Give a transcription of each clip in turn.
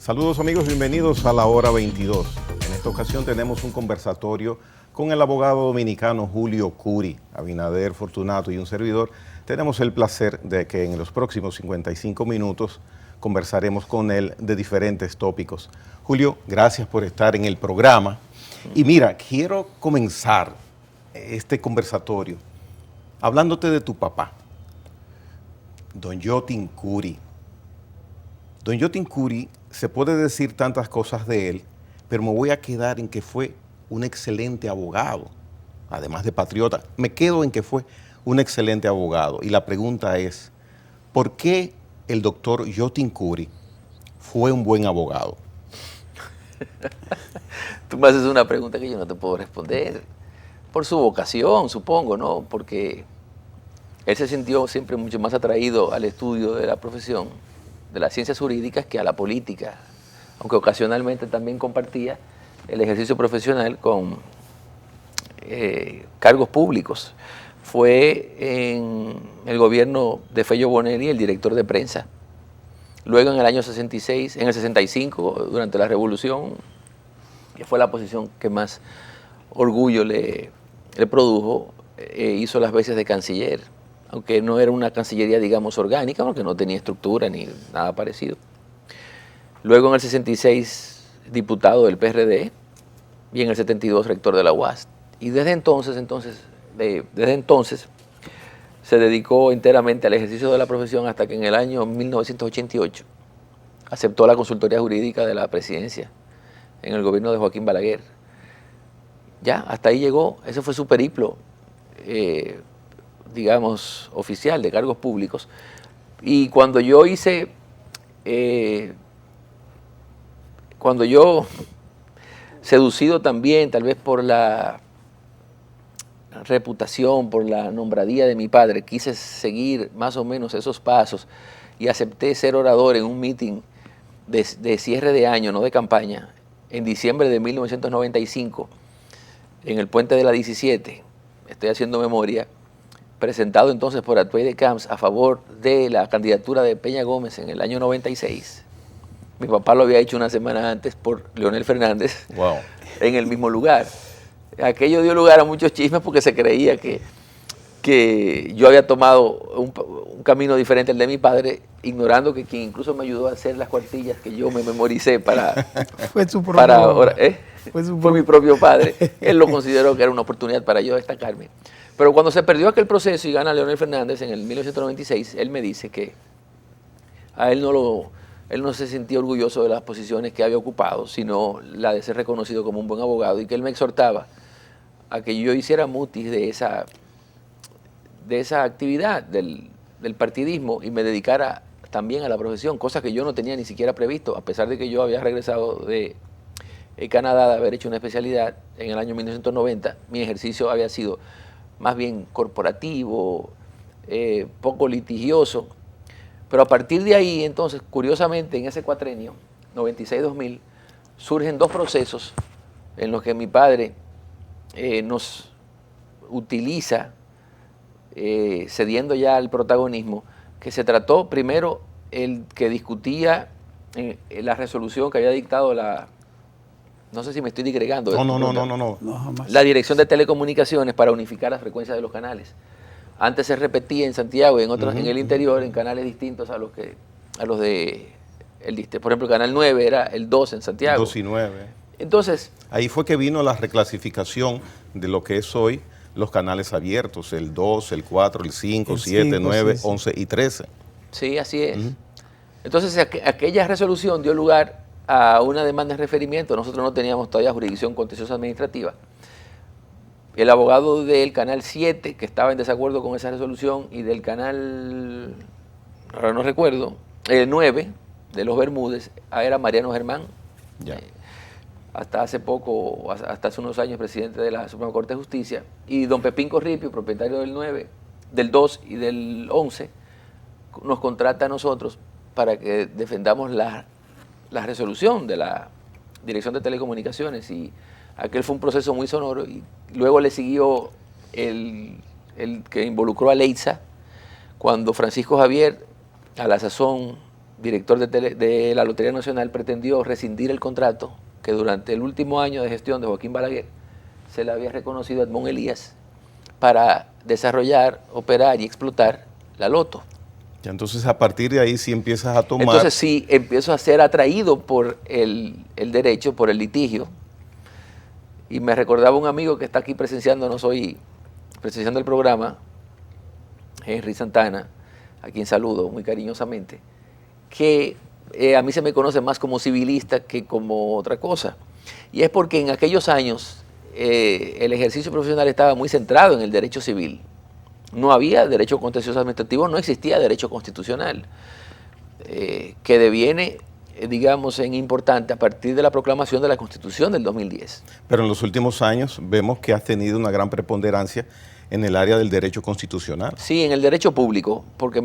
Saludos amigos, bienvenidos a la hora 22. En esta ocasión tenemos un conversatorio con el abogado dominicano Julio Curi, Abinader Fortunato y un servidor. Tenemos el placer de que en los próximos 55 minutos conversaremos con él de diferentes tópicos. Julio, gracias por estar en el programa. Y mira, quiero comenzar este conversatorio hablándote de tu papá, don Yotin Curi. Don Yotin Curi, se puede decir tantas cosas de él, pero me voy a quedar en que fue un excelente abogado, además de patriota. Me quedo en que fue un excelente abogado. Y la pregunta es, ¿por qué el doctor Yotin Curi fue un buen abogado? Tú me haces una pregunta que yo no te puedo responder. Por su vocación, supongo, ¿no? Porque él se sintió siempre mucho más atraído al estudio de la profesión, de las ciencias jurídicas, que a la política, aunque ocasionalmente también compartía el ejercicio profesional con cargos públicos. Fue en el gobierno de Fello Bonelli el director de prensa. Luego en el año 66, en el 65, durante la Revolución, que fue la posición que más orgullo le produjo, hizo las veces de canciller, aunque no era una cancillería, digamos, orgánica, porque no tenía estructura ni nada parecido. Luego en el 66, diputado del PRD, y en el 72, rector de la UAS. Y desde entonces se dedicó enteramente al ejercicio de la profesión hasta que en el año 1988 aceptó la consultoría jurídica de la presidencia en el gobierno de Joaquín Balaguer. Ya, hasta ahí llegó, ese fue su periplo, digamos, oficial de cargos públicos. Y cuando yo seducido también, tal vez por la reputación, por la nombradía de mi padre, quise seguir más o menos esos pasos y acepté ser orador en un meeting de cierre de año, no de campaña, en diciembre de 1995, en el puente de la 17, estoy haciendo memoria, presentado entonces por Atuey de Camps a favor de la candidatura de Peña Gómez en el año 96. Mi papá lo había hecho una semana antes por Leonel Fernández, wow, en el mismo lugar. Aquello dio lugar a muchos chismes porque se creía que yo había tomado un camino diferente al de mi padre, ignorando que quien incluso me ayudó a hacer las cuartillas que yo me memoricé fue mi propio padre. Él lo consideró que era una oportunidad para yo destacarme. Pero cuando se perdió aquel proceso y gana Leonel Fernández en el 1996, él me dice que a él no se sentía orgulloso de las posiciones que había ocupado, sino la de ser reconocido como un buen abogado, y que él me exhortaba a que yo hiciera mutis de esa actividad del partidismo y me dedicara también a la profesión, cosa que yo no tenía ni siquiera previsto, a pesar de que yo había regresado de Canadá de haber hecho una especialidad en el año 1990. Mi ejercicio había sido más bien corporativo, poco litigioso, pero a partir de ahí, entonces, curiosamente, en ese cuatrenio, 96-2000, surgen dos procesos en los que mi padre nos utiliza, cediendo ya al protagonismo, que se trató primero el que discutía la resolución que había dictado no sé si me estoy digregando. No, la Dirección de Telecomunicaciones para unificar las frecuencias de los canales. Antes se repetía en Santiago y en otros, en el interior, en canales distintos a los de, por ejemplo, el canal 9 era el 2 en Santiago. 2 y 9. Entonces, ahí fue que vino la reclasificación de lo que es hoy los canales abiertos, el 2, el 4, el 5, el 7, 9, 11 y 13. Sí, así es. Entonces, aquella resolución dio lugar a una demanda de referimiento. Nosotros no teníamos todavía jurisdicción contenciosa administrativa. El abogado del canal 7, que estaba en desacuerdo con esa resolución, y del canal, ahora no recuerdo, el 9, de los Bermúdez, era Mariano Germán. Hasta hace poco, hasta hace unos años, presidente de la Suprema Corte de Justicia, y don Pepín Corripio, propietario del 9, del 2 y del 11, nos contrata a nosotros para que defendamos la resolución de la Dirección de Telecomunicaciones, y aquel fue un proceso muy sonoro, y luego le siguió el que involucró a Leitza, cuando Francisco Javier, a la sazón director de la Lotería Nacional, pretendió rescindir el contrato que durante el último año de gestión de Joaquín Balaguer se le había reconocido a Edmond Elías para desarrollar, operar y explotar la Loto. Y entonces a partir de ahí sí empiezas a tomar... Entonces sí empiezo a ser atraído por el derecho, por el litigio. Y me recordaba un amigo que está aquí presenciando el programa, Henry Santana, a quien saludo muy cariñosamente, que a mí se me conoce más como civilista que como otra cosa. Y es porque en aquellos años el ejercicio profesional estaba muy centrado en el derecho civil. No había derecho contencioso administrativo, no existía derecho constitucional, que deviene, digamos, en importante a partir de la proclamación de la Constitución del 2010. Pero en los últimos años vemos que has tenido una gran preponderancia en el área del derecho constitucional. Sí, en el derecho público, porque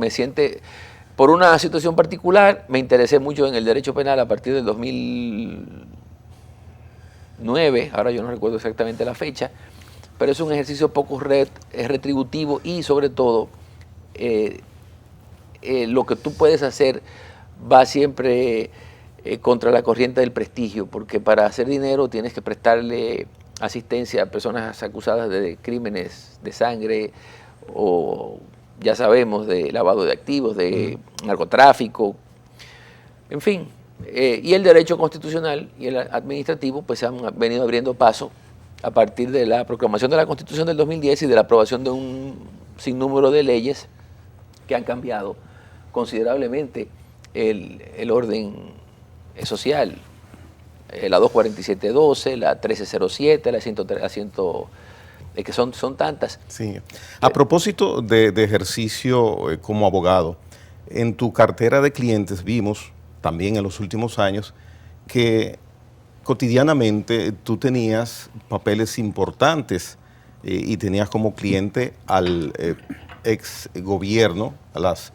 por una situación particular, me interesé mucho en el derecho penal a partir del 2009, ahora yo no recuerdo exactamente la fecha, pero es un ejercicio poco retributivo y sobre todo lo que tú puedes hacer va siempre contra la corriente del prestigio, porque para hacer dinero tienes que prestarle asistencia a personas acusadas de crímenes de sangre o, ya sabemos, de lavado de activos, de narcotráfico, en fin. Y el derecho constitucional y el administrativo pues se han venido abriendo paso a partir de la proclamación de la Constitución del 2010 y de la aprobación de un sinnúmero de leyes que han cambiado considerablemente el orden social. La 247.12, la 1307, la 103, que son tantas. Sí. A propósito de ejercicio como abogado, en tu cartera de clientes vimos también en los últimos años que cotidianamente tú tenías papeles importantes y tenías como cliente al ex gobierno, a las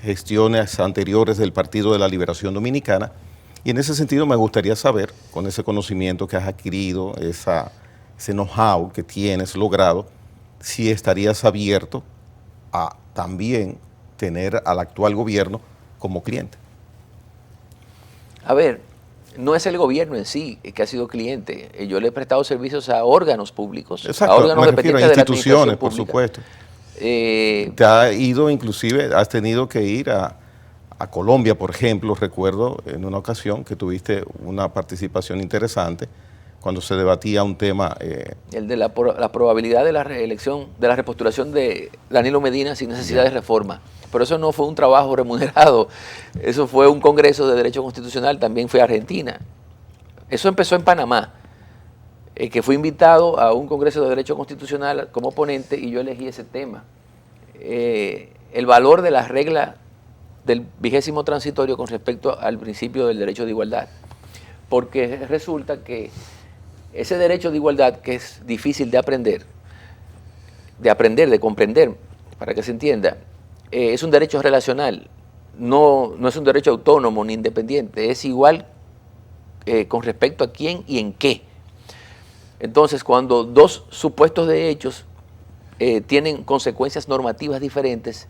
gestiones anteriores del Partido de la Liberación Dominicana. Y en ese sentido me gustaría saber, con ese conocimiento que has adquirido, ese know-how que tienes logrado, si estarías abierto a también tener al actual gobierno como cliente. A ver, no es el gobierno en sí que ha sido cliente. Yo le he prestado servicios a órganos públicos, exacto, a órganos me refiero a dependientes instituciones, de la por administración supuesto. Te ha ido, inclusive, has tenido que ir a Colombia, por ejemplo. Recuerdo en una ocasión que tuviste una participación interesante cuando se debatía un tema. El de la probabilidad de la reelección, de la repostulación de Danilo Medina sin necesidad de reforma. Pero eso no fue un trabajo remunerado, eso fue un congreso de Derecho Constitucional, también fue a Argentina. Eso empezó en Panamá, que fui invitado a un congreso de Derecho Constitucional como ponente y yo elegí ese tema. El valor de las reglas del 20º transitorio con respecto al principio del derecho de igualdad. Porque resulta que ese derecho de igualdad, que es difícil de aprender, de comprender, para que se entienda, es un derecho relacional, no es un derecho autónomo ni independiente, es igual con respecto a quién y en qué. Entonces, cuando dos supuestos de hechos tienen consecuencias normativas diferentes,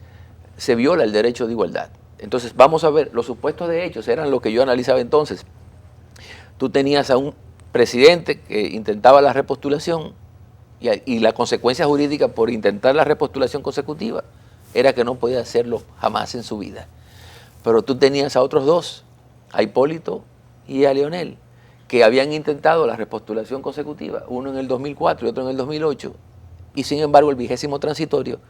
se viola el derecho de igualdad. Entonces, vamos a ver, los supuestos de hechos eran lo que yo analizaba entonces. Tú tenías a un presidente que intentaba la repostulación y la consecuencia jurídica por intentar la repostulación consecutiva era que no podía hacerlo jamás en su vida. Pero tú tenías a otros dos, a Hipólito y a Leonel, que habían intentado la repostulación consecutiva, uno en el 2004 y otro en el 2008, y sin embargo el 20º transitorio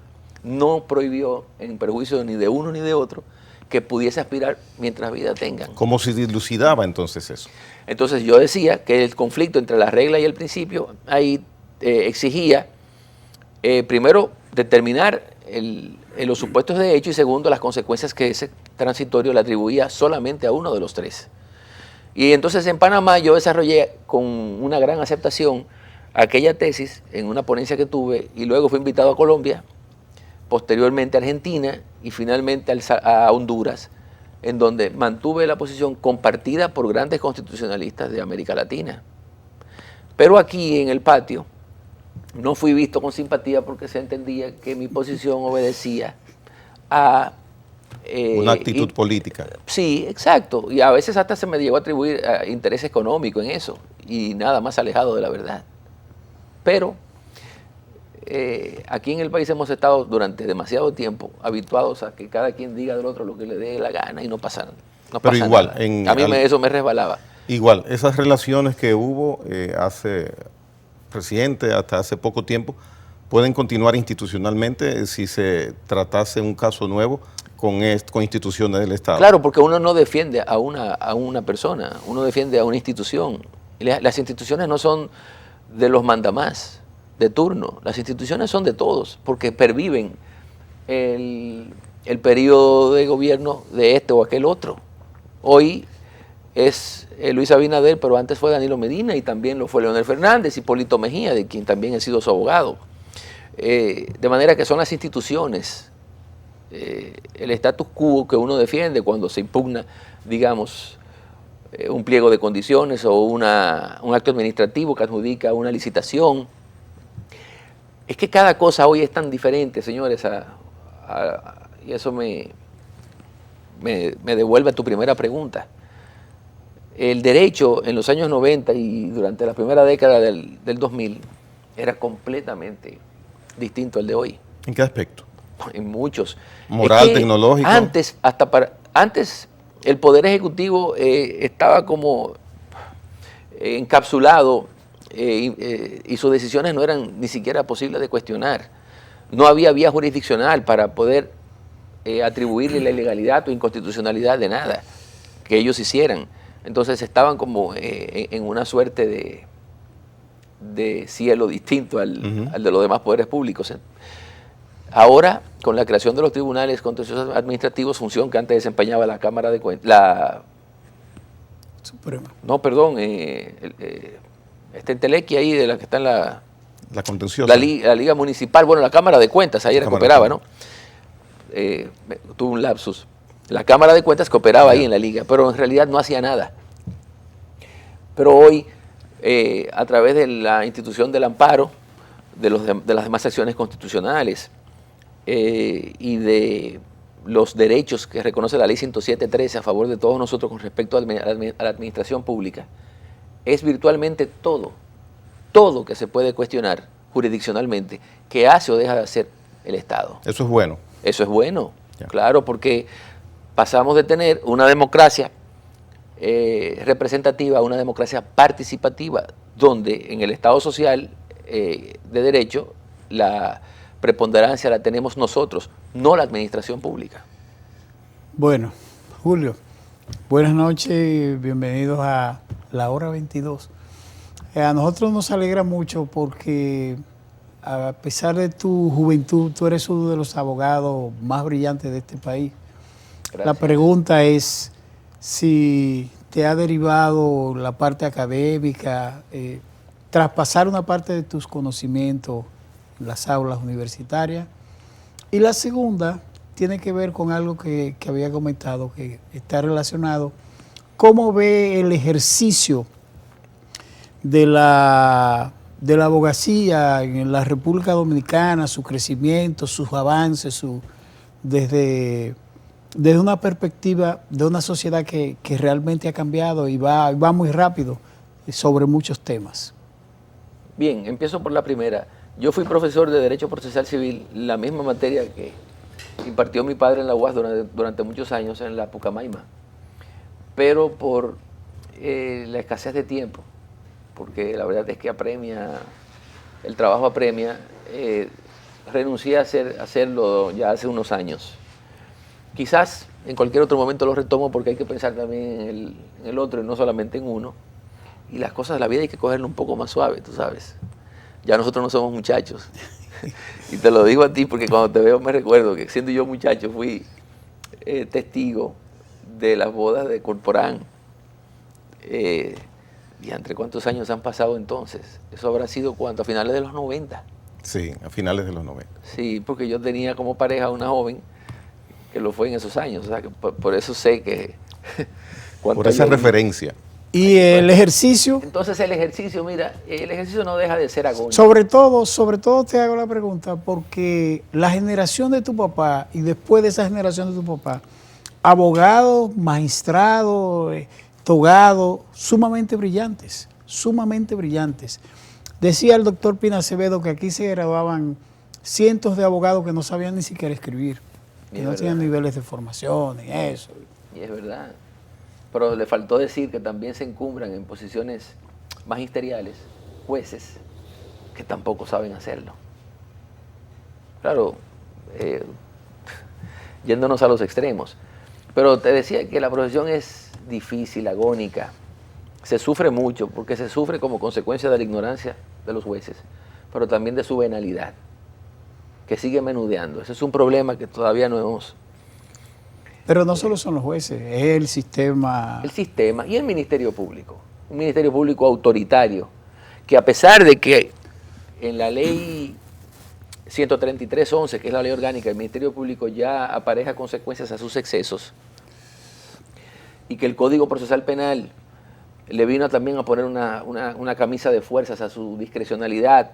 no prohibió, en perjuicio ni de uno ni de otro, que pudiese aspirar mientras vida tengan. ¿Cómo se dilucidaba entonces eso? Entonces yo decía que el conflicto entre la regla y el principio ahí exigía, primero, determinar los supuestos de hecho y segundo, las consecuencias que ese transitorio le atribuía solamente a uno de los tres. Y entonces en Panamá yo desarrollé con una gran aceptación aquella tesis en una ponencia que tuve y luego fui invitado a Colombia, posteriormente a Argentina y finalmente a Honduras, en donde mantuve la posición compartida por grandes constitucionalistas de América Latina. Pero aquí en el patio no fui visto con simpatía porque se entendía que mi posición obedecía a Una actitud política. Sí, exacto. Y a veces hasta se me llegó a atribuir interés económico en eso, y nada más alejado de la verdad. Pero aquí en el país hemos estado durante demasiado tiempo habituados a que cada quien diga del otro lo que le dé la gana y no pasa nada. Pero igual, a mí eso me resbalaba. Igual, esas relaciones que hubo hace reciente, hasta hace poco tiempo, pueden continuar institucionalmente si se tratase un caso nuevo con instituciones del Estado. Claro, porque uno no defiende a una persona, uno defiende a una institución. Y las instituciones no son de los mandamás de turno, las instituciones son de todos, porque perviven el periodo de gobierno de este o aquel otro. Hoy es Luis Abinader, pero antes fue Danilo Medina y también lo fue Leonel Fernández y Hipólito Mejía, de quien también he sido su abogado. De manera que son las instituciones, el status quo que uno defiende cuando se impugna, digamos, un pliego de condiciones o un acto administrativo que adjudica una licitación. Es que cada cosa hoy es tan diferente, señores, y eso me devuelve a tu primera pregunta. El derecho en los años 90 y durante la primera década del 2000 era completamente distinto al de hoy. ¿En qué aspecto? En muchos. Moral, tecnológico. Antes el Poder Ejecutivo estaba como encapsulado y sus decisiones no eran ni siquiera posibles de cuestionar. No había vía jurisdiccional para poder atribuirle la ilegalidad o inconstitucionalidad de nada que ellos hicieran. Entonces estaban como en una suerte de cielo distinto al de los demás poderes públicos. Ahora, con la creación de los tribunales contenciosos administrativos, función que antes desempeñaba la Cámara de Cuentas, Suprema. No, perdón, Entelequia ahí, de la que está en la contenciosa. La Liga Municipal, bueno, la Cámara de Cuentas, ahí era que operaba, ¿no? Tuve un lapsus. La Cámara de Cuentas que operaba ahí en la Liga, pero en realidad no hacía nada. Pero hoy, a través de la institución del amparo, de las demás acciones constitucionales y de los derechos que reconoce la Ley 107.13 a favor de todos nosotros con respecto a la administración pública, es virtualmente todo que se puede cuestionar jurisdiccionalmente, que hace o deja de hacer el Estado. Eso es bueno. Eso es bueno, claro, porque pasamos de tener una democracia representativa a una democracia participativa, donde en el Estado social de derecho la preponderancia la tenemos nosotros, no la administración pública. Bueno, Julio, buenas noches, bienvenidos a la hora 22. A nosotros nos alegra mucho porque a pesar de tu juventud, tú eres uno de los abogados más brillantes de este país. Gracias. La pregunta es si te ha derivado la parte académica, traspasar una parte de tus conocimientos en las aulas universitarias. Y la segunda tiene que ver con algo que había comentado, que está relacionado. ¿Cómo ve el ejercicio de la abogacía en la República Dominicana, su crecimiento, sus avances, desde una perspectiva de una sociedad que realmente ha cambiado y va muy rápido sobre muchos temas? Bien, empiezo por la primera. Yo fui profesor de Derecho Procesal Civil, la misma materia que impartió mi padre en la UAS durante muchos años en la Pucamaima, pero por la escasez de tiempo, porque la verdad es que el trabajo apremia, renuncié a hacerlo ya hace unos años. Quizás en cualquier otro momento lo retomo porque hay que pensar también en el otro y no solamente en uno. Y las cosas de la vida hay que cogerlo un poco más suave, tú sabes. Ya nosotros no somos muchachos. Y te lo digo a ti porque cuando te veo me recuerdo que siendo yo muchacho fui testigo de las bodas de Corporán. ¿Y entre cuántos años han pasado entonces? ¿Eso habrá sido cuánto? ¿A finales de los 90? Sí, a finales de los 90. Sí, porque yo tenía como pareja una joven que lo fue en esos años. O sea, que por eso sé que... Por esa referencia. Y el ejercicio, Entonces el ejercicio, mira, el ejercicio no deja de ser agónico. sobre todo te hago la pregunta, porque la generación de tu papá y después de esa generación de tu papá, abogados, magistrados, togados, sumamente brillantes, sumamente brillantes. Decía el doctor Pina Acevedo que aquí se graduaban cientos de abogados que no sabían ni siquiera escribir, que no tenían niveles de formación y eso. Y es verdad. Pero le faltó decir que también se encumbran en posiciones magisteriales jueces que tampoco saben hacerlo. Claro, yéndonos a los extremos. Pero te decía que la profesión es difícil, agónica. Se sufre mucho, porque se sufre como consecuencia de la ignorancia de los jueces, pero también de su venalidad, que sigue menudeando. Ese es un problema que todavía no hemos... Pero no solo son los jueces, es el sistema. El sistema y el Ministerio Público. Un Ministerio Público autoritario, que a pesar de que en la ley 133.11, que es la ley orgánica, el Ministerio Público ya apareja consecuencias a sus excesos, y que el Código Procesal Penal le vino también a poner una camisa de fuerzas a su discrecionalidad,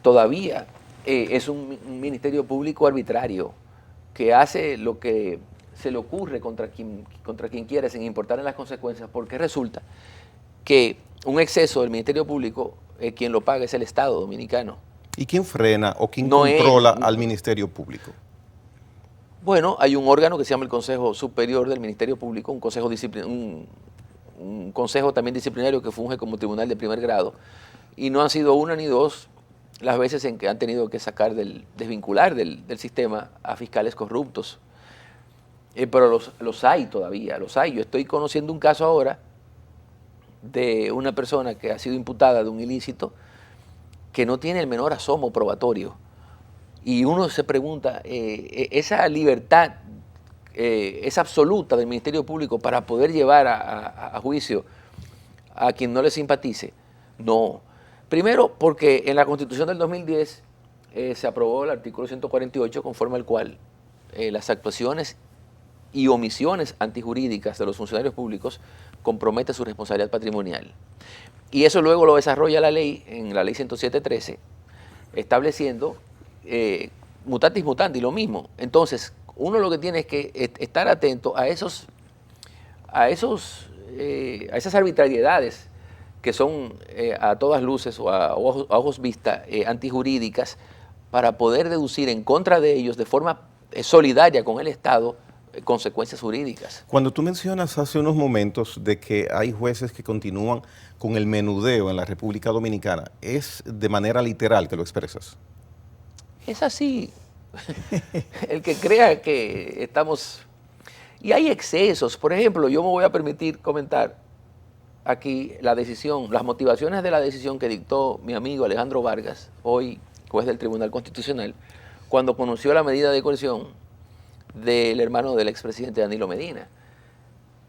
todavía es un Ministerio Público arbitrario, que hace lo que se le ocurre contra quien quiere, sin importar en las consecuencias, porque resulta que un exceso del Ministerio Público, quien lo paga es el Estado dominicano. ¿Y quién frena o quién No controla al Ministerio Público? Bueno, hay un órgano que se llama el Consejo Superior del Ministerio Público, un consejo también disciplinario que funge como tribunal de primer grado, y no han sido una ni dos las veces en que han tenido que desvincular del sistema a fiscales corruptos. Pero los hay todavía, los hay. Yo estoy conociendo un caso ahora de una persona que ha sido imputada de un ilícito que no tiene el menor asomo probatorio. Y uno se pregunta, esa libertad es absoluta del Ministerio Público para poder llevar a juicio a quien no le simpatice. No. Primero, porque en la Constitución del 2010 se aprobó el artículo 148, conforme al cual las actuaciones y omisiones antijurídicas de los funcionarios públicos comprometen su responsabilidad patrimonial. Y eso luego lo desarrolla la ley, en la ley 107.13, estableciendo mutatis mutandis, lo mismo. Entonces, uno lo que tiene es que estar atento a esas arbitrariedades que son a todas luces o a ojos vista antijurídicas, para poder deducir en contra de ellos de forma solidaria con el Estado consecuencias jurídicas. Cuando tú mencionas hace unos momentos de que hay jueces que continúan con el menudeo en la República Dominicana, ¿es de manera literal que lo expresas? Es así. El que crea que estamos... Y hay excesos. Por ejemplo, yo me voy a permitir comentar aquí la decisión, las motivaciones de la decisión que dictó mi amigo Alejandro Vargas, hoy juez del Tribunal Constitucional, cuando conoció la medida de coerción del hermano del expresidente Danilo Medina.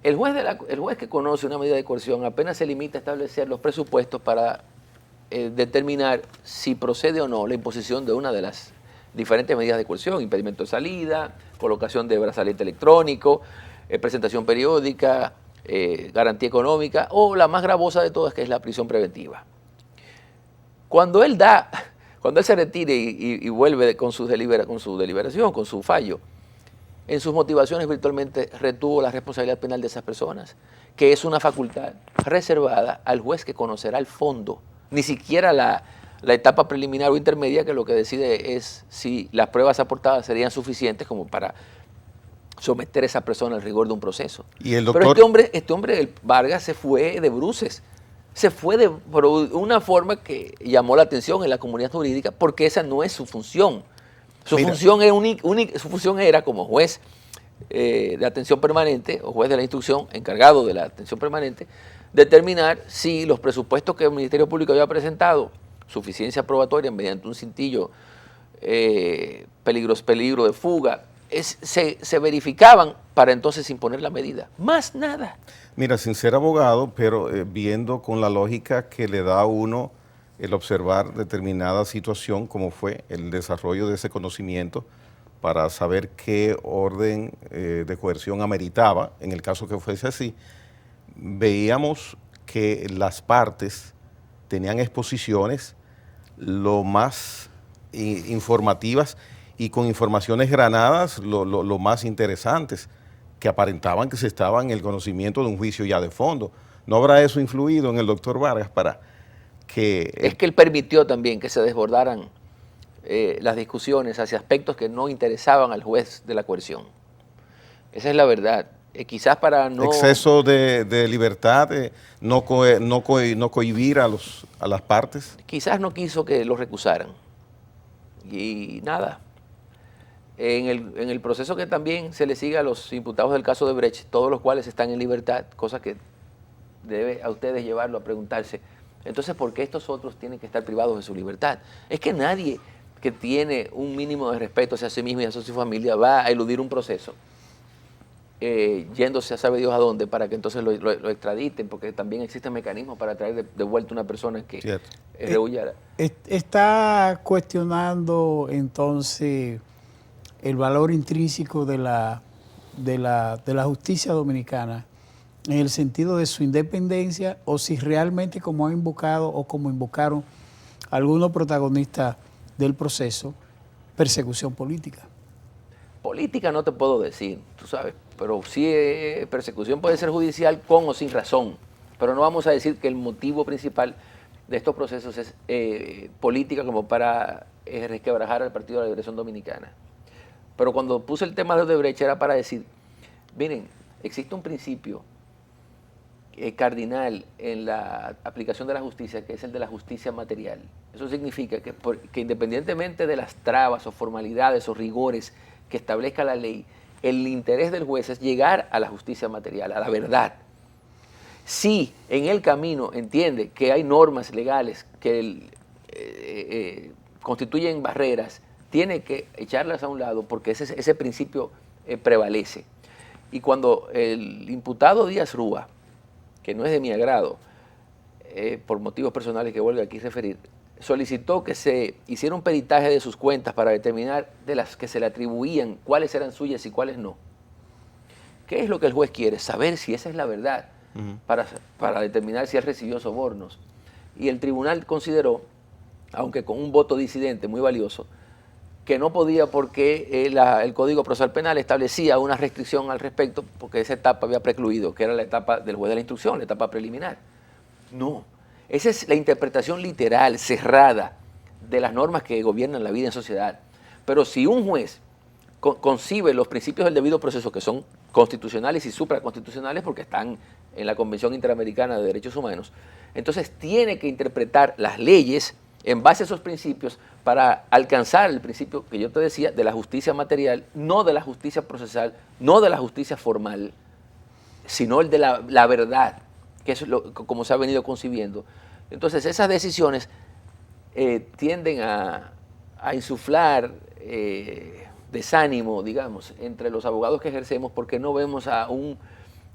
El juez que conoce una medida de coerción apenas se limita a establecer los presupuestos para determinar si procede o no la imposición de una de las diferentes medidas de coerción: impedimento de salida, colocación de brazalete electrónico, presentación periódica, garantía económica, o la más gravosa de todas, que es la prisión preventiva. Cuando él se retire y vuelve con su deliberación, con su fallo, en sus motivaciones virtualmente retuvo la responsabilidad penal de esas personas, que es una facultad reservada al juez que conocerá el fondo, ni siquiera la etapa preliminar o intermedia, que lo que decide es si las pruebas aportadas serían suficientes como para someter a esa persona al rigor de un proceso. ¿Y el doctor? Pero este hombre, el Vargas, se fue de bruces, se fue por una forma que llamó la atención en la comunidad jurídica, porque esa no es su función. Su función era, como juez de atención permanente o juez de la instrucción encargado de la atención permanente, determinar si los presupuestos que el Ministerio Público había presentado, suficiencia probatoria mediante un cintillo, peligro de fuga, se verificaban para entonces imponer la medida. Más nada. Mira, sin ser abogado, pero viendo con la lógica que le da a uno el observar determinada situación, como fue el desarrollo de ese conocimiento, para saber qué orden de coerción ameritaba, en el caso que fuese así, veíamos que las partes tenían exposiciones lo más informativas y con informaciones granadas lo más interesantes, que aparentaban que se estaba en el conocimiento de un juicio ya de fondo. ¿No habrá eso influido en el doctor Vargas para que... Es que él permitió también que se desbordaran las discusiones hacia aspectos que no interesaban al juez de la coerción. Esa es la verdad. Quizás para no... Exceso de libertad, no cohibir a las partes. Quizás no quiso que lo recusaran. Y nada. En el proceso que también se le sigue a los imputados del caso de Brecht, todos los cuales están en libertad, cosa que debe a ustedes llevarlo a preguntarse, entonces, ¿por qué estos otros tienen que estar privados de su libertad? Es que nadie que tiene un mínimo de respeto hacia sí mismo y hacia su familia va a eludir un proceso yéndose a sabe Dios a dónde para que entonces lo extraditen, porque también existen mecanismos para traer de vuelta una persona que rehuyera. Está cuestionando entonces el valor intrínseco de la justicia dominicana en el sentido de su independencia, o si realmente, como han invocado o como invocaron algunos protagonistas del proceso, persecución política. Política no te puedo decir, tú sabes, pero sí persecución puede ser judicial con o sin razón, pero no vamos a decir que el motivo principal de estos procesos es política como para resquebrajar al Partido de la Liberación Dominicana. Pero cuando puse el tema de Odebrecht era para decir, miren, existe un principio cardinal en la aplicación de la justicia, que es el de la justicia material. Eso significa que independientemente de las trabas o formalidades o rigores que establezca la ley, el interés del juez es llegar a la justicia material, a la verdad. Si en el camino entiende que hay normas legales que constituyen barreras, tiene que echarlas a un lado porque ese principio prevalece. Y cuando el imputado Díaz Rúa, que no es de mi agrado, por motivos personales que vuelvo aquí a referir, solicitó que se hiciera un peritaje de sus cuentas para determinar de las que se le atribuían cuáles eran suyas y cuáles no. ¿Qué es lo que el juez quiere? Saber si esa es la verdad para determinar si él recibió sobornos. Y el tribunal consideró, aunque con un voto disidente muy valioso, que no podía porque el Código Procesal Penal establecía una restricción al respecto porque esa etapa había precluido, que era la etapa del juez de la instrucción, la etapa preliminar. No, esa es la interpretación literal, cerrada, de las normas que gobiernan la vida en sociedad. Pero si un juez concibe los principios del debido proceso, que son constitucionales y supraconstitucionales porque están en la Convención Interamericana de Derechos Humanos, entonces tiene que interpretar las leyes en base a esos principios para alcanzar el principio que yo te decía de la justicia material, no de la justicia procesal, no de la justicia formal, sino el de la verdad, que es como se ha venido concibiendo. Entonces esas decisiones tienden a insuflar desánimo, digamos, entre los abogados que ejercemos porque no vemos a un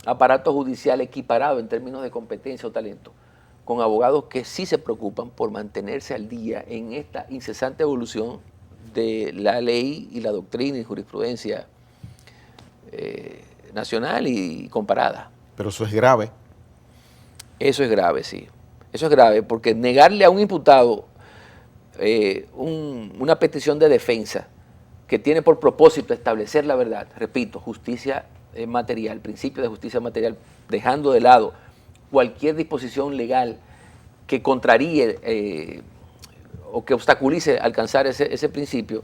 aparato judicial equiparado en términos de competencia o talento con abogados que sí se preocupan por mantenerse al día en esta incesante evolución de la ley y la doctrina y jurisprudencia nacional y comparada. Pero eso es grave. Eso es grave, sí. Eso es grave porque negarle a un imputado una petición de defensa que tiene por propósito establecer la verdad, repito, justicia material, principio de justicia material, dejando de lado cualquier disposición legal que contraríe o que obstaculice alcanzar ese principio,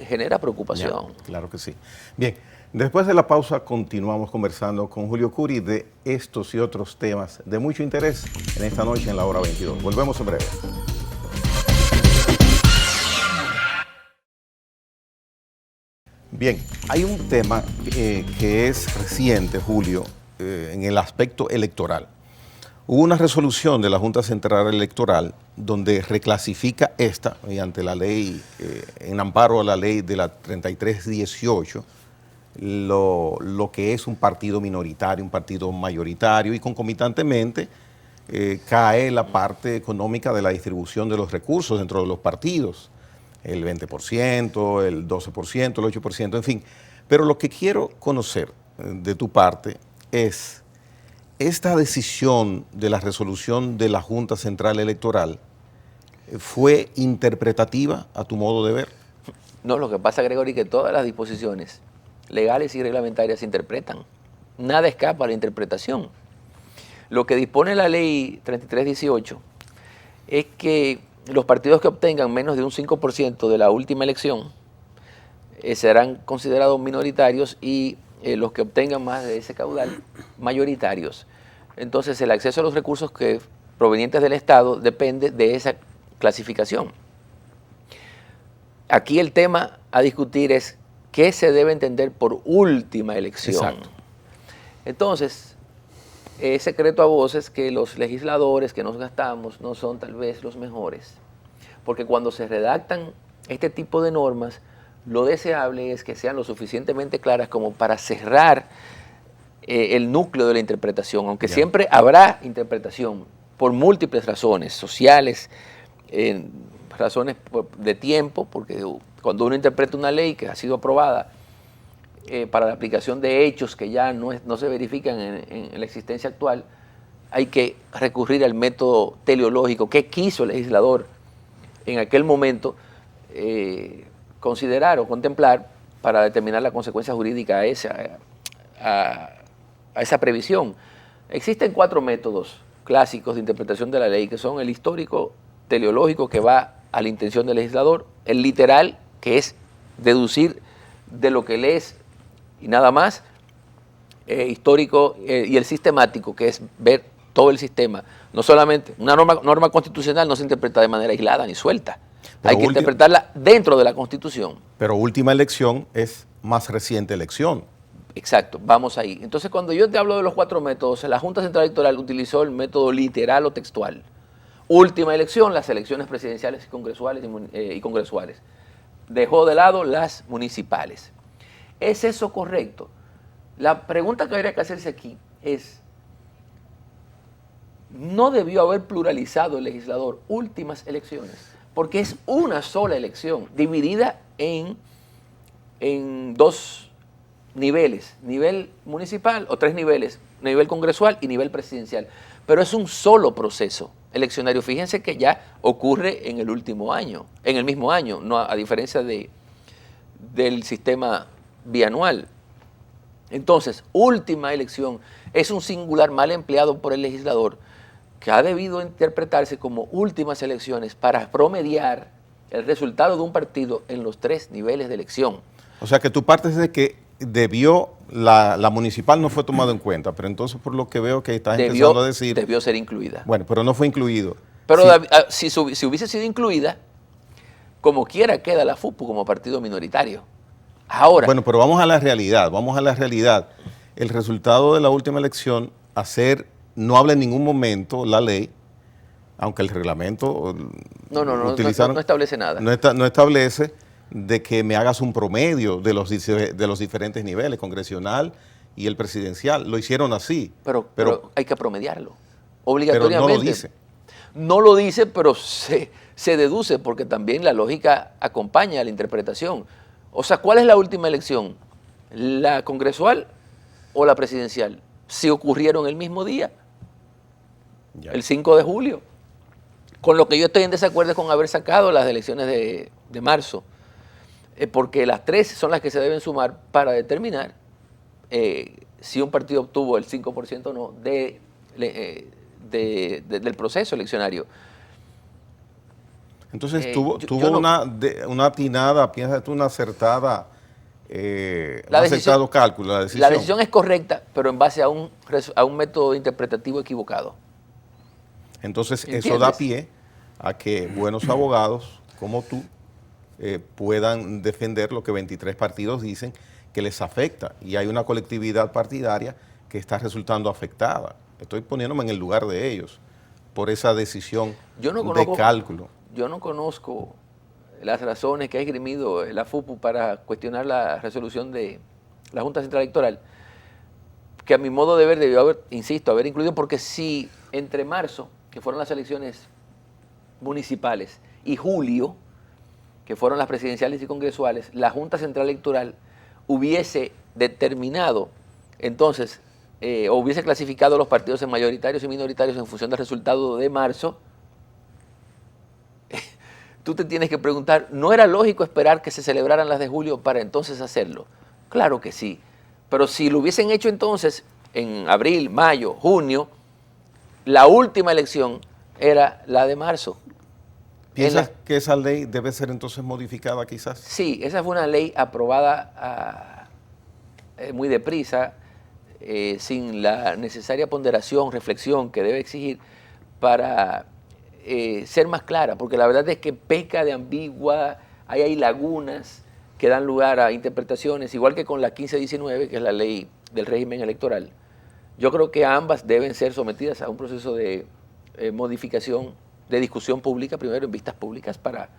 genera preocupación. Ya, claro que sí. Bien, después de la pausa continuamos conversando con Julio Curi de estos y otros temas de mucho interés en esta noche en la hora 22. Volvemos en breve. Bien, hay un tema que es reciente, Julio, en el aspecto electoral. Hubo una resolución de la Junta Central Electoral donde reclasifica esta, mediante la ley, en amparo a la ley de la 3318, lo que es un partido minoritario, un partido mayoritario, y concomitantemente cae la parte económica de la distribución de los recursos dentro de los partidos, el 20%, el 12%, el 8%, en fin. Pero lo que quiero conocer de tu parte es, esta decisión de la resolución de la Junta Central Electoral fue interpretativa a tu modo de ver. No, lo que pasa, Gregory, que todas las disposiciones legales y reglamentarias se interpretan. Nada escapa a la interpretación. Lo que dispone la ley 3318 es que los partidos que obtengan menos de un 5% de la última elección serán considerados minoritarios y los que obtengan más de ese caudal, mayoritarios. Entonces, el acceso a los recursos provenientes del Estado depende de esa clasificación. Aquí el tema a discutir es qué se debe entender por última elección. Exacto. Entonces, es secreto a voces que los legisladores que nos gastamos no son tal vez los mejores, porque cuando se redactan este tipo de normas, lo deseable es que sean lo suficientemente claras como para cerrar el núcleo de la interpretación, aunque siempre habrá interpretación por múltiples razones sociales, razones de tiempo, porque cuando uno interpreta una ley que ha sido aprobada para la aplicación de hechos que ya no se verifican en la existencia actual, hay que recurrir al método teleológico que quiso el legislador en aquel momento considerar o contemplar para determinar la consecuencia jurídica a esa previsión. Existen 4 métodos clásicos de interpretación de la ley, que son el histórico, teleológico, que va a la intención del legislador, el literal, que es deducir de lo que lees y nada más, histórico, y el sistemático, que es ver todo el sistema. No solamente, una norma constitucional no se interpreta de manera aislada ni suelta, hay que interpretarla dentro de la Constitución. Pero última elección es más reciente elección. Exacto, vamos ahí. Entonces, cuando yo te hablo de los 4 métodos, la Junta Central Electoral utilizó el método literal o textual. Última elección, las elecciones presidenciales y congresuales. Dejó de lado las municipales. ¿Es eso correcto? La pregunta que habría que hacerse aquí es, ¿no debió haber pluralizado el legislador últimas elecciones? Porque es una sola elección, dividida en 2 niveles, nivel municipal o 3 niveles, nivel congresual y nivel presidencial. Pero es un solo proceso eleccionario. Fíjense que ya ocurre en el último año, en el mismo año, no a diferencia del sistema bianual. Entonces, última elección es un singular mal empleado por el legislador que ha debido interpretarse como últimas elecciones para promediar el resultado de un partido en los 3 niveles de elección. O sea que tu parte es de que la municipal no fue tomado en cuenta, pero entonces por lo que veo que estás empezando a decir... Debió ser incluida. Bueno, pero no fue incluido. Pero sí. Si hubiese sido incluida, como quiera queda la FUPU como partido minoritario. Ahora... Bueno, pero vamos a la realidad, El resultado de la última elección, no habla en ningún momento la ley, aunque el reglamento... No establece nada. No establece de que me hagas un promedio de los diferentes niveles, congresional y el presidencial. Lo hicieron así. Pero hay que promediarlo, obligatoriamente. Pero no lo dice. No lo dice, pero se deduce, porque también la lógica acompaña a la interpretación. O sea, ¿cuál es la última elección? ¿La congresual o la presidencial? Si ocurrieron el mismo día, el 5 de julio. Con lo que yo estoy en desacuerdo es con haber sacado las elecciones de marzo, porque las 3 son las que se deben sumar para determinar si un partido obtuvo el 5% o no del proceso eleccionario. Entonces tuvo una atinada, piensas tú, una acertada, acertado cálculo, la decisión. La decisión es correcta, pero en base a un método interpretativo equivocado. Entonces ¿Entiendes? Eso da pie a que buenos abogados como tú puedan defender lo que 23 partidos dicen que les afecta, y hay una colectividad partidaria que está resultando afectada. Estoy poniéndome en el lugar de ellos por esa decisión de cálculo. Yo no conozco las razones que ha esgrimido la FUPU para cuestionar la resolución de la Junta Central Electoral, que a mi modo de ver debió haber incluido, porque si entre marzo, que fueron las elecciones municipales, y julio, que fueron las presidenciales y congresuales, la Junta Central Electoral hubiese determinado entonces o hubiese clasificado los partidos en mayoritarios y minoritarios en función del resultado de marzo, tú te tienes que preguntar, ¿no era lógico esperar que se celebraran las de julio para entonces hacerlo? Claro que sí, pero si lo hubiesen hecho entonces en abril, mayo, junio, la última elección era la de marzo. ¿Piensas que esa ley debe ser entonces modificada quizás? Sí, esa fue una ley aprobada muy deprisa, sin la necesaria ponderación, reflexión que debe exigir para ser más clara, porque la verdad es que peca de ambigua, hay lagunas que dan lugar a interpretaciones, igual que con la 1519, que es la ley del régimen electoral. Yo creo que ambas deben ser sometidas a un proceso de modificación, de discusión pública, primero en vistas públicas, para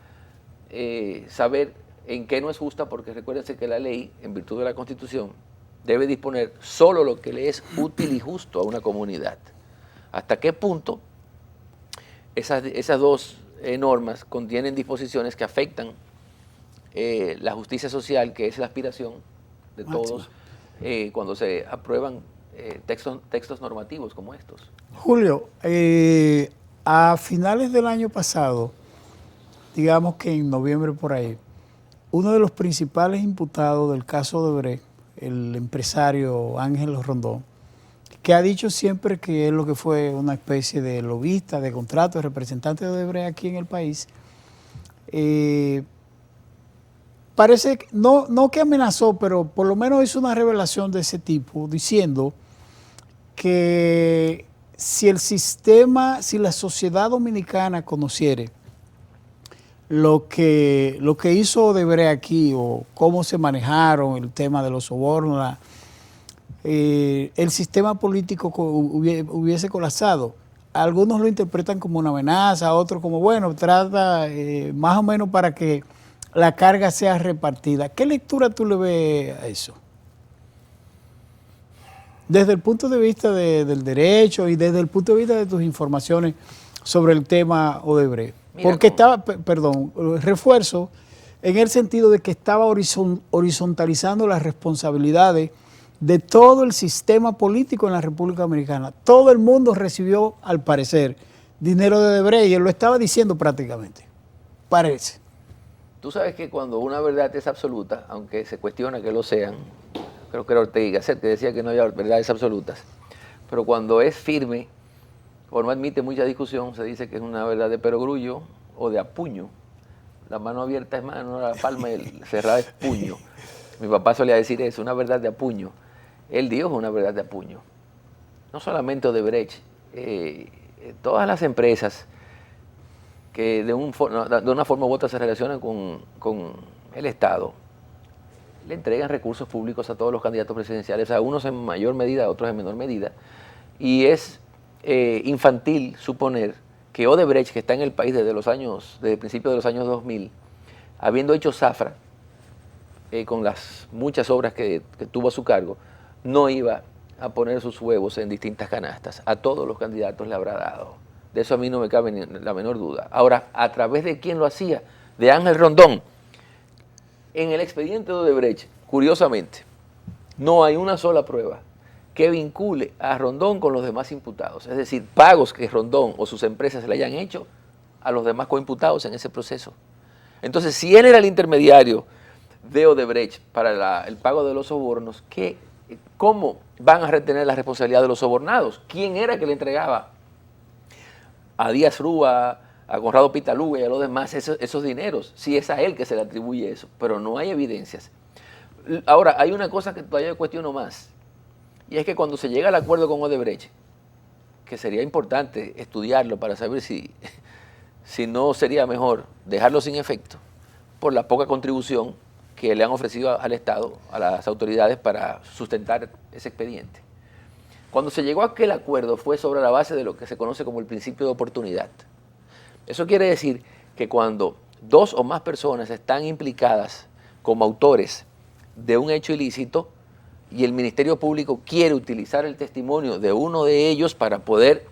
saber en qué no es justa, porque recuérdense que la ley, en virtud de la Constitución, debe disponer solo lo que le es útil y justo a una comunidad. ¿Hasta qué punto esas dos normas contienen disposiciones que afectan la justicia social, que es la aspiración de todos cuando se aprueban textos normativos como estos? Julio, a finales del año pasado, digamos que en noviembre por ahí, uno de los principales imputados del caso de Odebrecht, el empresario Ángel Rondón, que ha dicho siempre que es lo que fue una especie de lobista, de contrato, de representante de Odebrecht aquí en el país, parece, no que amenazó, pero por lo menos hizo una revelación de ese tipo, diciendo que si el sistema, si la sociedad dominicana conociere lo que hizo Odebrecht aquí, o cómo se manejaron el tema de los sobornos, el sistema político hubiese colapsado. Algunos lo interpretan como una amenaza, otros como, bueno, trata más o menos para que la carga sea repartida. ¿Qué lectura tú le ves a eso? Desde el punto de vista del derecho y desde el punto de vista de tus informaciones sobre el tema Odebrecht. Mira, porque estaba, perdón, refuerzo en el sentido de que estaba horizontalizando las responsabilidades de todo el sistema político en la República Dominicana. Todo el mundo recibió, al parecer, dinero de Odebrecht, y él lo estaba diciendo prácticamente. Parece. Tú sabes que cuando una verdad es absoluta, aunque se cuestiona que lo sean, creo que era Ortega y Gasset que decía que no había verdades absolutas, pero cuando es firme o no admite mucha discusión, se dice que es una verdad de perogrullo o de apuño. La mano abierta es mano, la palma cerrada es puño. Mi papá solía decir eso, una verdad de apuño. Él dijo una verdad de apuño. No solamente Odebrecht, todas las empresas que de una forma u otra se relacionan con el Estado, le entregan recursos públicos a todos los candidatos presidenciales, a unos en mayor medida, a otros en menor medida, y es infantil suponer que Odebrecht, que está en el país desde el principio de los años 2000, habiendo hecho zafra con las muchas obras que tuvo a su cargo, no iba a poner sus huevos en distintas canastas. A todos los candidatos le habrá dado. De eso a mí no me cabe ni la menor duda. Ahora, ¿a través de quién lo hacía? De Ángel Rondón. En el expediente de Odebrecht, curiosamente, no hay una sola prueba que vincule a Rondón con los demás imputados. Es decir, pagos que Rondón o sus empresas le hayan hecho a los demás coimputados en ese proceso. Entonces, si él era el intermediario de Odebrecht para el pago de los sobornos, ¿cómo van a retener la responsabilidad de los sobornados? ¿Quién era que le entregaba a Díaz Rúa, a Conrado Pitaluga y a los demás esos dineros? Si es a él que se le atribuye eso, pero no hay evidencias. Ahora, hay una cosa que todavía cuestiono más, y es que cuando se llega al acuerdo con Odebrecht, que sería importante estudiarlo para saber si no sería mejor dejarlo sin efecto por la poca contribución que le han ofrecido al Estado, a las autoridades, para sustentar ese expediente. Cuando se llegó a aquel acuerdo fue sobre la base de lo que se conoce como el principio de oportunidad. Eso quiere decir que cuando dos o más personas están implicadas como autores de un hecho ilícito y el Ministerio Público quiere utilizar el testimonio de uno de ellos para poder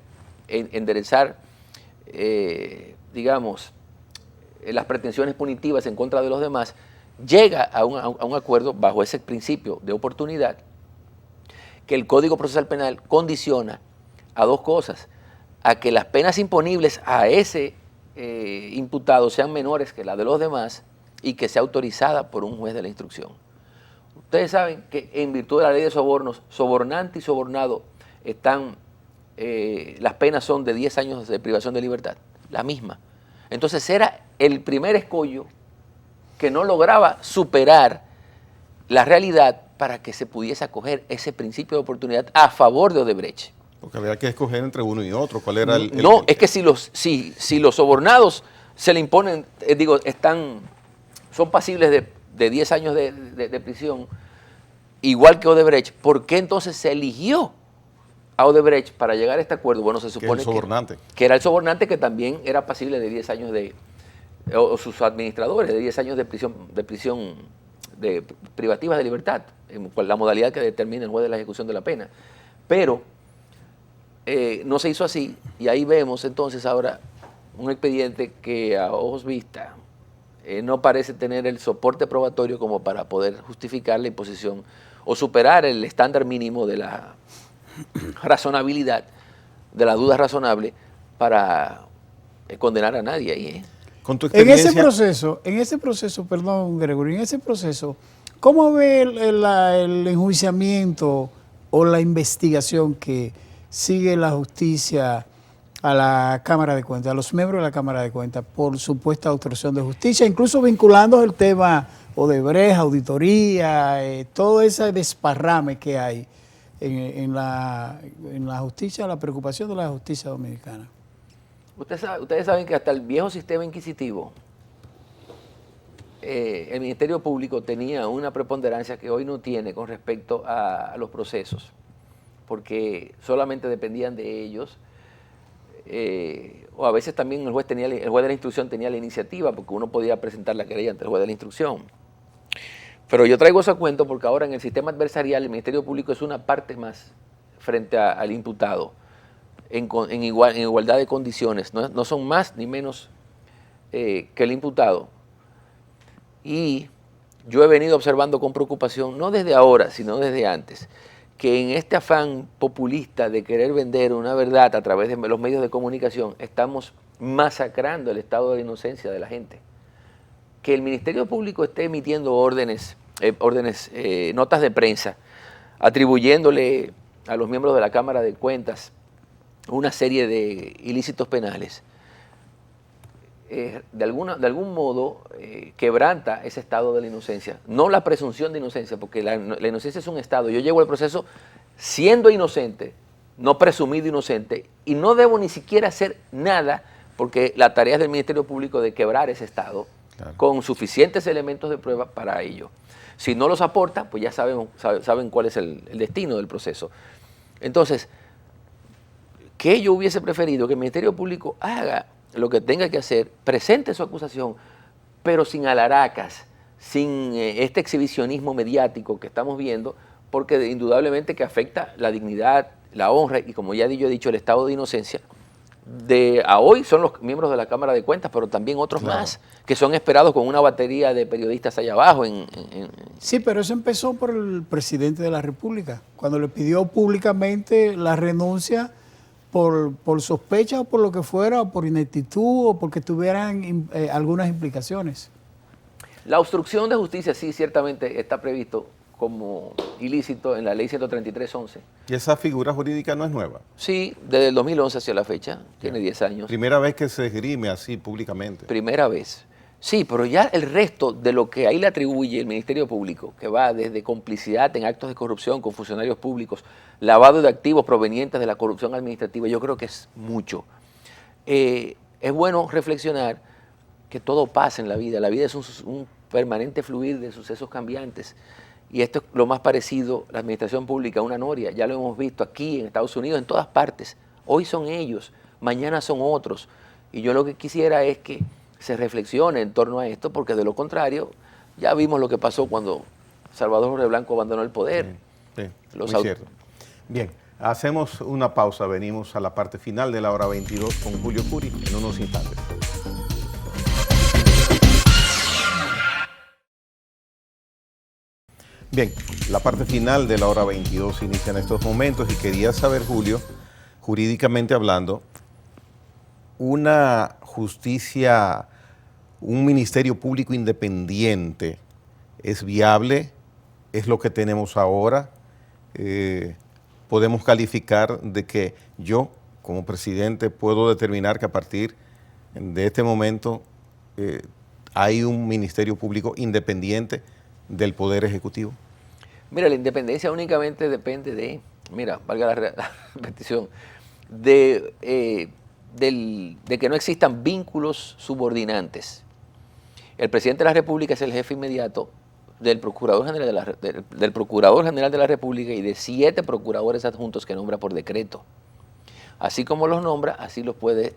enderezar, digamos, las pretensiones punitivas en contra de los demás, llega a un acuerdo bajo ese principio de oportunidad que el Código Procesal Penal condiciona a dos cosas: a que las penas imponibles a ese imputado sean menores que las de los demás y que sea autorizada por un juez de la instrucción. Ustedes saben que en virtud de la ley de sobornos, sobornante y sobornado están, las penas son de 10 años de privación de libertad, la misma. Entonces era el primer escollo que no lograba superar la realidad para que se pudiese acoger ese principio de oportunidad a favor de Odebrecht. Porque había que escoger entre uno y otro. ¿Cuál era el...? No, es que si los sobornados se le imponen, son pasibles de 10 años de prisión, igual que Odebrecht, ¿por qué entonces se eligió a Odebrecht para llegar a este acuerdo? Bueno, se supone que era el sobornante, que también era pasible de 10 años o sus administradores, de 10 años de prisión privativas de libertad, en la modalidad que determina el juez de la ejecución de la pena. Pero no se hizo así, y ahí vemos entonces ahora un expediente que a ojos vistas no parece tener el soporte probatorio como para poder justificar la imposición o superar el estándar mínimo de la razonabilidad, de la duda razonable, para condenar a nadie ahí. Con tu experiencia... En ese proceso, perdón, Gregorio, en ese proceso, ¿cómo ve el enjuiciamiento o la investigación que sigue la justicia a la Cámara de Cuentas, a los miembros de la Cámara de Cuentas, por supuesta obstrucción de justicia, incluso vinculando el tema Odebrecht, auditoría, todo ese desparrame que hay en la justicia, la preocupación de la justicia dominicana? Ustedes saben que hasta el viejo sistema inquisitivo, el Ministerio Público tenía una preponderancia que hoy no tiene con respecto a los procesos, porque solamente dependían de ellos, o a veces también el juez de la instrucción tenía la iniciativa, porque uno podía presentar la querella ante el juez de la instrucción. Pero yo traigo eso a cuento porque ahora en el sistema adversarial el Ministerio Público es una parte más frente al imputado, en igualdad de condiciones, no son más ni menos que el imputado. Y yo he venido observando con preocupación, no desde ahora, sino desde antes, que en este afán populista de querer vender una verdad a través de los medios de comunicación, estamos masacrando el estado de inocencia de la gente. Que el Ministerio Público esté emitiendo notas de prensa, atribuyéndole a los miembros de la Cámara de Cuentas una serie de ilícitos penales, de algún modo quebranta ese estado de la inocencia. No la presunción de inocencia, porque la inocencia es un estado. Yo llego al proceso siendo inocente, no presumido inocente, y no debo ni siquiera hacer nada, porque la tarea es del Ministerio Público de quebrar ese estado, claro, con suficientes elementos de prueba para ello. Si no los aporta, pues ya saben cuál es el destino del proceso. Entonces, que yo hubiese preferido que el Ministerio Público haga lo que tenga que hacer, presente su acusación, pero sin alaracas, sin este exhibicionismo mediático que estamos viendo, porque indudablemente que afecta la dignidad, la honra y, como ya yo he dicho, el estado de inocencia a hoy son los miembros de la Cámara de Cuentas, pero también otros, claro, más, que son esperados con una batería de periodistas allá abajo. Sí, pero eso empezó por el presidente de la República, cuando le pidió públicamente la renuncia por sospecha o por lo que fuera, o por ineptitud, o porque tuvieran algunas implicaciones. La obstrucción de justicia sí ciertamente está previsto como ilícito en la ley 133/11. ¿Y esa figura jurídica no es nueva? Sí, desde el 2011 hacia la fecha, tiene 10 años. ¿Primera vez que se esgrime así públicamente? Primera vez. Sí, pero ya el resto de lo que ahí le atribuye el Ministerio Público, que va desde complicidad en actos de corrupción con funcionarios públicos, lavado de activos provenientes de la corrupción administrativa, yo creo que es mucho. Es bueno reflexionar que todo pasa en la vida. La vida es un permanente fluir de sucesos cambiantes. Y esto es lo más parecido, la administración pública, una noria. Ya lo hemos visto aquí, en Estados Unidos, en todas partes. Hoy son ellos, mañana son otros. Y yo lo que quisiera es que se reflexione en torno a esto, porque de lo contrario, ya vimos lo que pasó cuando Salvador Jorge Blanco abandonó el poder. Sí, muy cierto. Bien, hacemos una pausa, venimos a la parte final de la hora 22 con Julio Curi en unos instantes. Bien, la parte final de la hora 22 inicia en estos momentos y quería saber, Julio, jurídicamente hablando, una justicia, un ministerio público independiente, ¿es viable? ¿Es lo que tenemos ahora? ¿Podemos calificar de que yo, como presidente, puedo determinar que a partir de este momento hay un ministerio público independiente del Poder Ejecutivo? Mira, la independencia únicamente depende de, mira, valga la repetición, de que no existan vínculos subordinantes. El presidente de la República es el jefe inmediato del Procurador General del Procurador General de la República y de 7 procuradores adjuntos que nombra por decreto. Así como los nombra, así los puede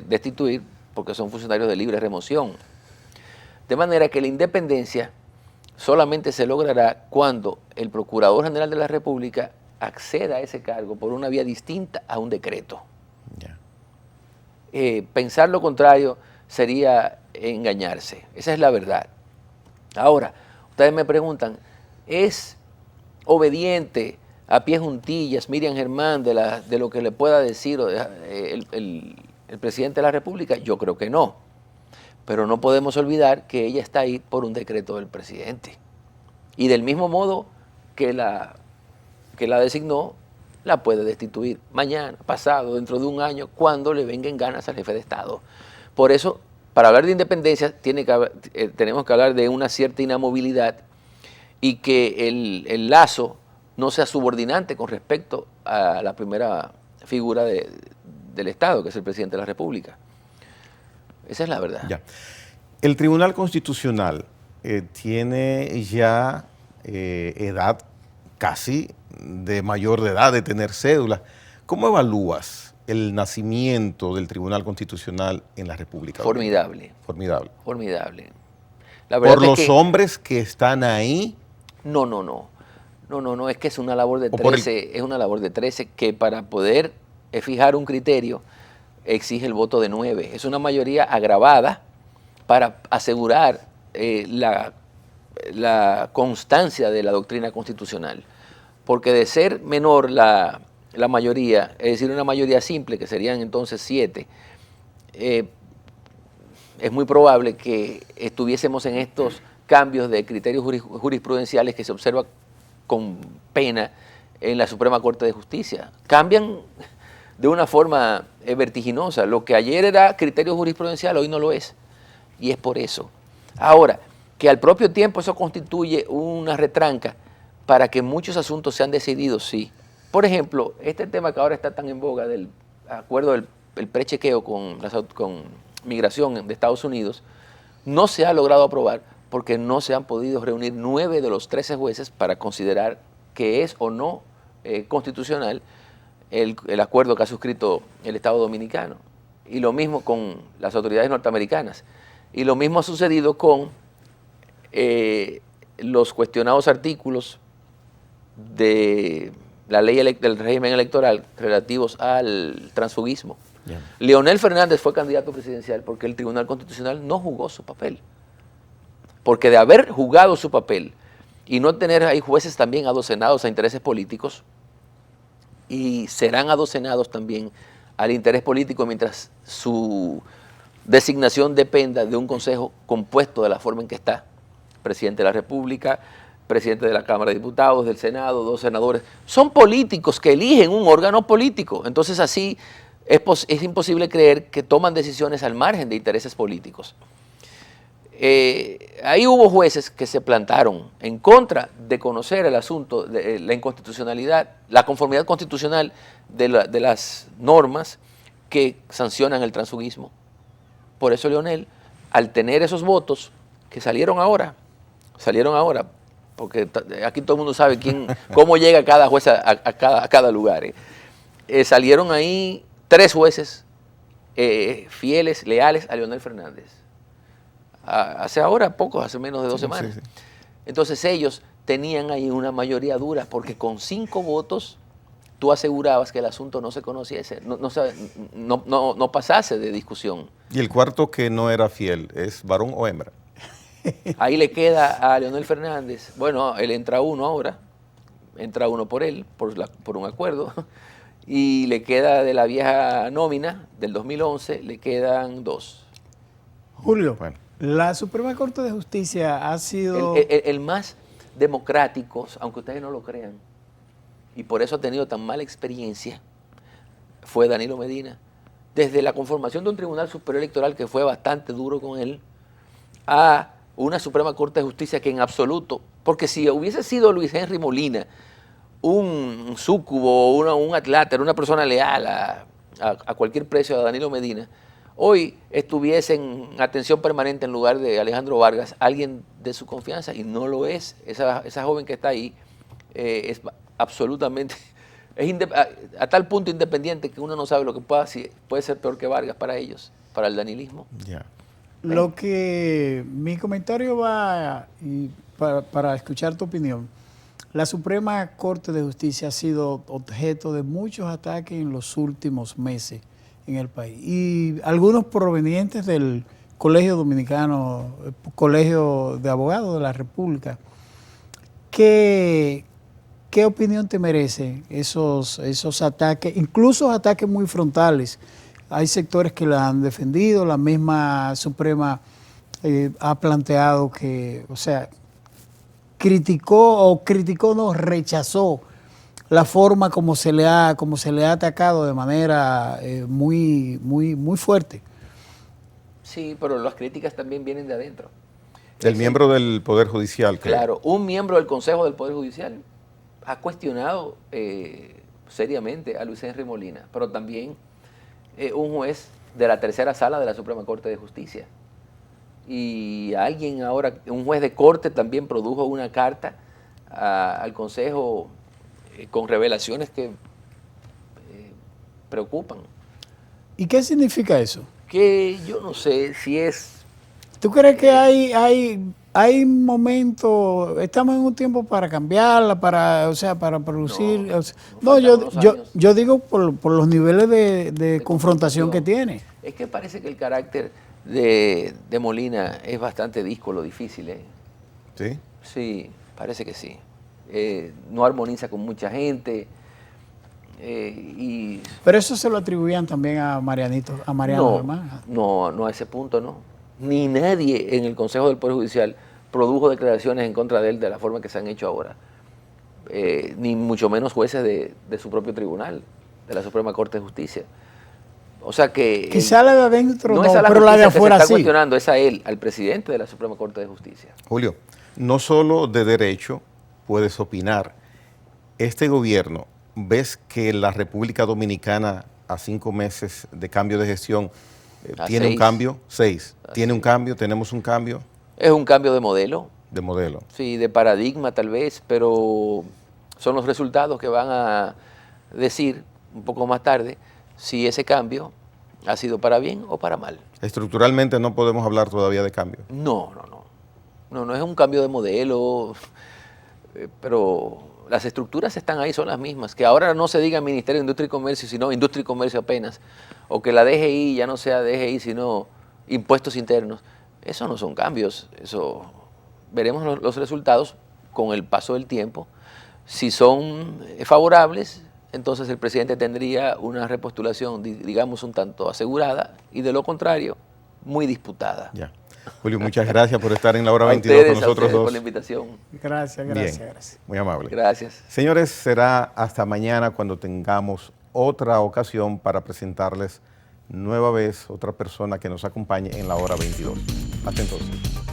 destituir porque son funcionarios de libre remoción. De manera que la independencia solamente se logrará cuando el Procurador General de la República acceda a ese cargo por una vía distinta a un decreto. Pensar lo contrario sería engañarse. Esa es la verdad. Ahora, ustedes me preguntan, ¿es obediente a pie juntillas Miriam Germán de lo que le pueda decir el presidente de la República? Yo creo que no. Pero no podemos olvidar que ella está ahí por un decreto del presidente. Y del mismo modo que la designó, la puede destituir mañana, pasado, dentro de un año, cuando le vengan ganas al jefe de Estado. Por eso, para hablar de independencia, tenemos que hablar de una cierta inamovilidad y que el lazo no sea subordinante con respecto a la primera figura del Estado, que es el presidente de la República. Esa es la verdad. Ya. El Tribunal Constitucional tiene ya edad casi de mayor de edad, de tener cédula. ¿Cómo evalúas el nacimiento del Tribunal Constitucional en la República Dominicana? Formidable. Formidable. Formidable. La verdad ¿Por los hombres que están ahí? No, es que es una labor de 13, es una labor de 13 que para poder fijar un criterio exige el voto de 9. Es una mayoría agravada para asegurar la constancia de la doctrina constitucional. Porque de ser menor la mayoría, es decir, una mayoría simple, que serían entonces 7, es muy probable que estuviésemos en estos cambios de criterios jurisprudenciales que se observa con pena en la Suprema Corte de Justicia. Cambian de una forma vertiginosa. Lo que ayer era criterio jurisprudencial, hoy no lo es. Y es por eso. Ahora, que al propio tiempo eso constituye una retranca para que muchos asuntos sean decididos, sí. Por ejemplo, este tema que ahora está tan en boga del acuerdo del prechequeo con migración de Estados Unidos, no se ha logrado aprobar porque no se han podido reunir 9 de los 13 jueces para considerar que es o no constitucional el acuerdo que ha suscrito el Estado Dominicano. Y lo mismo con las autoridades norteamericanas. Y lo mismo ha sucedido con los cuestionados artículos de la ley del régimen electoral relativos al transfugismo. Yeah. Leonel Fernández fue candidato presidencial porque el Tribunal Constitucional no jugó su papel. Porque de haber jugado su papel y no tener ahí jueces también adocenados a intereses políticos, y serán adocenados también al interés político mientras su designación dependa de un consejo compuesto de la forma en que está. Presidente de la República, presidente de la Cámara de Diputados, del Senado, 2 senadores. Son políticos que eligen un órgano político. Entonces así es imposible creer que toman decisiones al margen de intereses políticos. Ahí hubo jueces que se plantaron en contra de conocer el asunto de la inconstitucionalidad, la conformidad constitucional de las normas que sancionan el transfugismo. Por eso Leonel, al tener esos votos que salieron ahora, porque aquí todo el mundo sabe cómo llega cada juez a cada lugar. Salieron ahí 3 jueces fieles, leales a Leonel Fernández. Hace menos de 2 semanas. Sí. Entonces ellos tenían ahí una mayoría dura porque con 5 votos tú asegurabas que el asunto no se conociese, no pasase de discusión. ¿Y el cuarto que no era fiel es varón o hembra? Ahí le queda a Leonel Fernández, bueno, él entra uno ahora, entra uno por él, por un acuerdo, y le queda de la vieja nómina del 2011, le quedan 2. Julio, Bueno. la Suprema Corte de Justicia ha sido... El más democrático, aunque ustedes no lo crean, y por eso ha tenido tan mala experiencia, fue Danilo Medina. Desde la conformación de un Tribunal Superior Electoral que fue bastante duro con él, a una Suprema Corte de Justicia que en absoluto, porque si hubiese sido Luis Henry Molina, un súcubo, un atleta, una persona leal a cualquier precio a Danilo Medina, hoy estuviese en atención permanente en lugar de Alejandro Vargas, alguien de su confianza, y no lo es. Esa joven que está ahí es absolutamente, a tal punto independiente que uno no sabe lo que puede ser peor que Vargas para ellos, para el danilismo. Ya. Lo que mi comentario va, y para escuchar tu opinión, la Suprema Corte de Justicia ha sido objeto de muchos ataques en los últimos meses en el país, y algunos provenientes del Colegio Dominicano, Colegio de Abogados de la República. ¿Qué opinión te merecen esos ataques, incluso ataques muy frontales? Hay sectores que la han defendido, la misma Suprema ha planteado que, o sea, rechazó la forma como se le ha atacado de manera muy fuerte. Sí, pero las críticas también vienen de adentro. Del miembro del Poder Judicial. Claro, un miembro del Consejo del Poder Judicial ha cuestionado seriamente a Luis Henry Molina, pero también un juez de la tercera sala de la Suprema Corte de Justicia. Y alguien ahora, un juez de corte también produjo una carta al Consejo con revelaciones que preocupan. ¿Y qué significa eso? Que yo no sé si es... ¿Tú crees que hay momentos, estamos en un tiempo para cambiarla, para producir? Yo digo por los niveles de confrontación que tiene. Es que parece que el carácter de Molina es bastante díscolo, difícil, ¿eh? ¿Sí? Sí, parece que sí. No armoniza con mucha gente. Pero eso se lo atribuían también a Mariano Germán. No a ese punto, no. Ni nadie en el Consejo del Poder Judicial produjo declaraciones en contra de él de la forma que se han hecho ahora. Ni mucho menos jueces de su propio tribunal, de la Suprema Corte de Justicia. O sea que... Quizá la de adentro no, pero la de afuera se está sí. cuestionando, es a él, al presidente de la Suprema Corte de Justicia. Julio, no solo de derecho puedes opinar. Este gobierno, ¿ves que la República Dominicana a 5 meses de cambio de gestión tiene 6. un cambio? 6. ¿Tiene un cambio? ¿Tenemos un cambio? Es un cambio de modelo. De modelo. Sí, de paradigma tal vez, pero son los resultados que van a decir un poco más tarde si ese cambio ha sido para bien o para mal. Estructuralmente no podemos hablar todavía de cambio. No es un cambio de modelo, pero las estructuras están ahí, son las mismas. Que ahora no se diga Ministerio de Industria y Comercio, sino Industria y Comercio apenas, o que la DGI ya no sea DGI, sino Impuestos Internos. Eso no son cambios, eso veremos los resultados con el paso del tiempo. Si son favorables, entonces el presidente tendría una repostulación, digamos, un tanto asegurada, y de lo contrario, muy disputada. Ya. Julio, muchas gracias por estar en la hora A 22 ustedes, con nosotros dos. por la invitación. Gracias. Muy amable. Gracias. Señores, será hasta mañana cuando tengamos otra ocasión para presentarles nueva vez otra persona que nos acompañe en la hora 22. Hasta entonces.